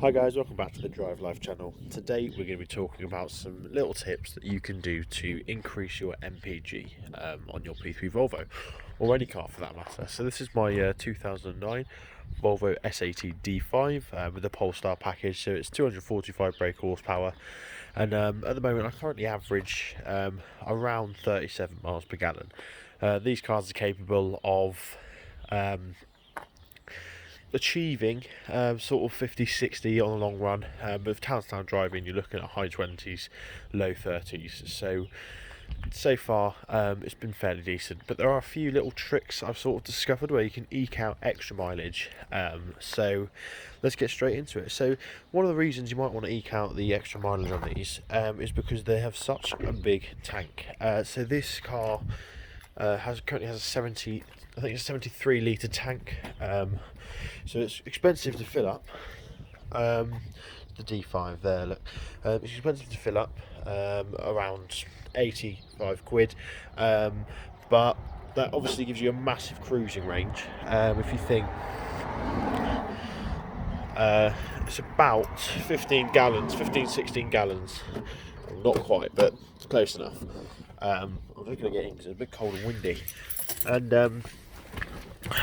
Hi guys, welcome back to the Drive Life channel. Today we're going to be talking about some little tips that you can do to increase your MPG on your P3 Volvo, or any car for that matter. So this is my 2009 Volvo S80 D5 with the Polestar package, so it's 245 brake horsepower, and at the moment I currently average around 37 miles per gallon. These cars are capable of achieving sort of 50-60 on the long run, but with town-to-town driving you're looking at high 20s, low 30s. So far it's been fairly decent, but there are a few little tricks I've sort of discovered where you can eke out extra mileage. So let's get straight into it. So one of the reasons you might want to eke out the extra mileage on these is because they have such a big tank. So this car currently has a 70, I think it's a 73 litre tank, so it's expensive to fill up. The D5 there, look, it's expensive to fill up, around 85 quid, but that obviously gives you a massive cruising range. If you think it's about 15 gallons, 15-16 gallons, not quite, but close enough. I'm looking at getting because it's a bit cold and windy, and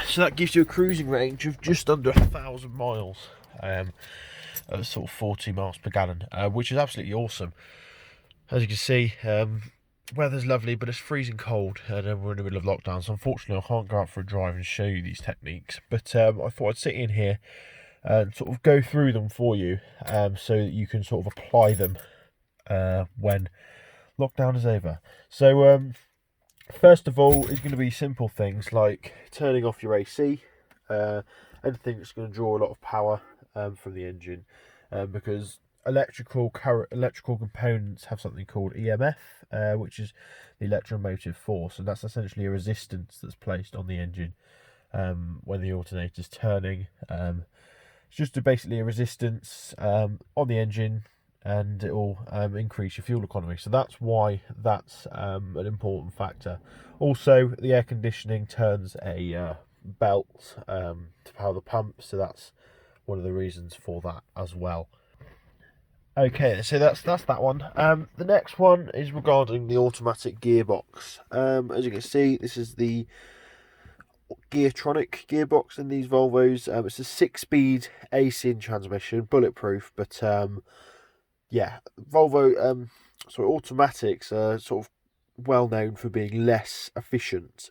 so that gives you a cruising range of just under 1,000 miles, at sort of 40 miles per gallon, which is absolutely awesome. As you can see, weather's lovely, but it's freezing cold, and we're in the middle of lockdown, so unfortunately I can't go out for a drive and show you these techniques. But I thought I'd sit in here and sort of go through them for you, so that you can sort of apply them when lockdown is over. So first of all, is going to be simple things like turning off your AC, anything that's going to draw a lot of power from the engine, because electrical components have something called EMF, which is the electromotive force, and that's essentially a resistance that's placed on the engine when the alternator's turning. It's just basically a resistance on the engine, and it will increase your fuel economy. So that's why that's an important factor. Also, the air conditioning turns a belt to power the pump, so that's one of the reasons for that as well. Okay, so that's that one. The next one is regarding the automatic gearbox. As you can see, this is the Geartronic gearbox in these Volvos. It's a 6-speed AC transmission, bulletproof, but yeah, Volvo automatics are sort of well known for being less efficient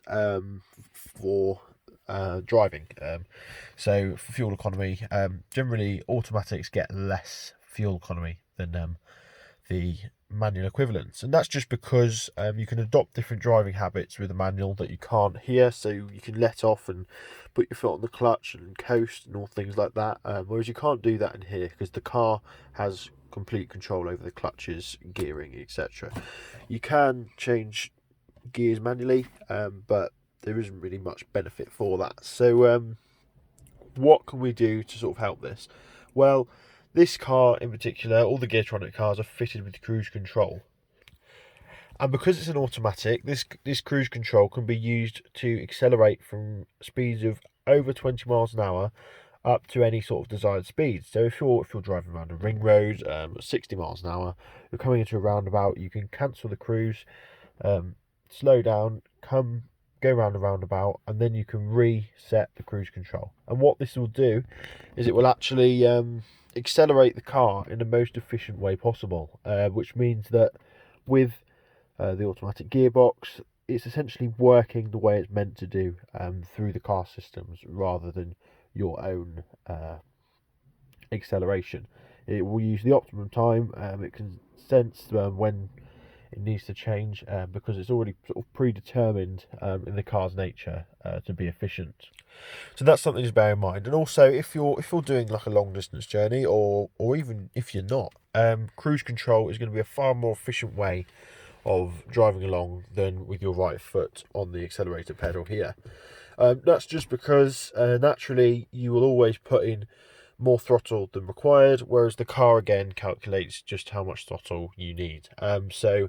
for driving. So for fuel economy, generally automatics get less fuel economy than the manual equivalents, and that's just because you can adopt different driving habits with a manual that you can't here. So you can let off and put your foot on the clutch and coast and all things like that, whereas you can't do that in here because the car has complete control over the clutches, gearing, etc. You can change gears manually, but there isn't really much benefit for that. So what can we do to sort of help this? Well, this car in particular, all the Geartronic cars are fitted with cruise control, and because it's an automatic, this cruise control can be used to accelerate from speeds of over 20 miles an hour up to any sort of desired speed. So if you're driving around a ring road at 60 miles an hour, you're coming into a roundabout, you can cancel the cruise, slow down, go around the roundabout, and then you can reset the cruise control. And what this will do is it will actually accelerate the car in the most efficient way possible, which means that with the automatic gearbox, it's essentially working the way it's meant to do through the car systems rather than your own acceleration. It will use the optimum time. It can sense when it needs to change, because it's already sort of predetermined in the car's nature to be efficient. So that's something to bear in mind. And also, if you're doing like a long distance journey, or even if you're not, cruise control is going to be a far more efficient way of driving along than with your right foot on the accelerator pedal here. That's just because naturally you will always put in more throttle than required, whereas the car again calculates just how much throttle you need. So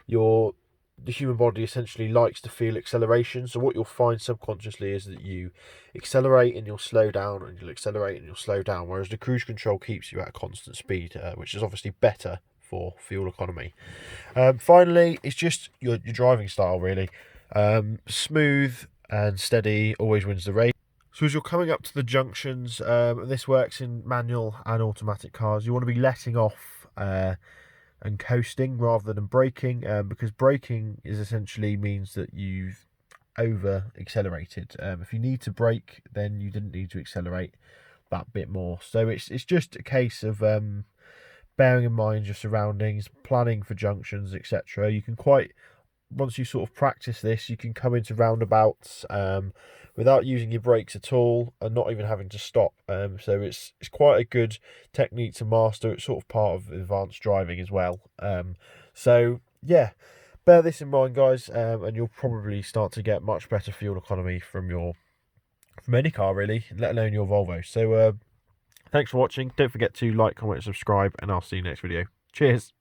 your the human body essentially likes to feel acceleration. So what you'll find subconsciously is that you accelerate and you'll slow down, and you'll accelerate and you'll slow down, whereas the cruise control keeps you at a constant speed, which is obviously better for fuel economy. Finally, it's just your driving style, really. Smooth and steady always wins the race. So as you're coming up to the junctions, this works in manual and automatic cars, you want to be letting off and coasting rather than braking, because braking is essentially means that you've over accelerated. If you need to brake, then you didn't need to accelerate that bit more. So it's just a case of bearing in mind your surroundings, planning for junctions, etc. You can once you sort of practice this, you can come into roundabouts without using your brakes at all and not even having to stop. So it's quite a good technique to master. It's sort of part of advanced driving as well. So yeah, bear this in mind, guys, and you'll probably start to get much better fuel economy from any car, really, let alone your Volvo. So thanks for watching. Don't forget to like, comment, subscribe, and I'll see you next video. Cheers.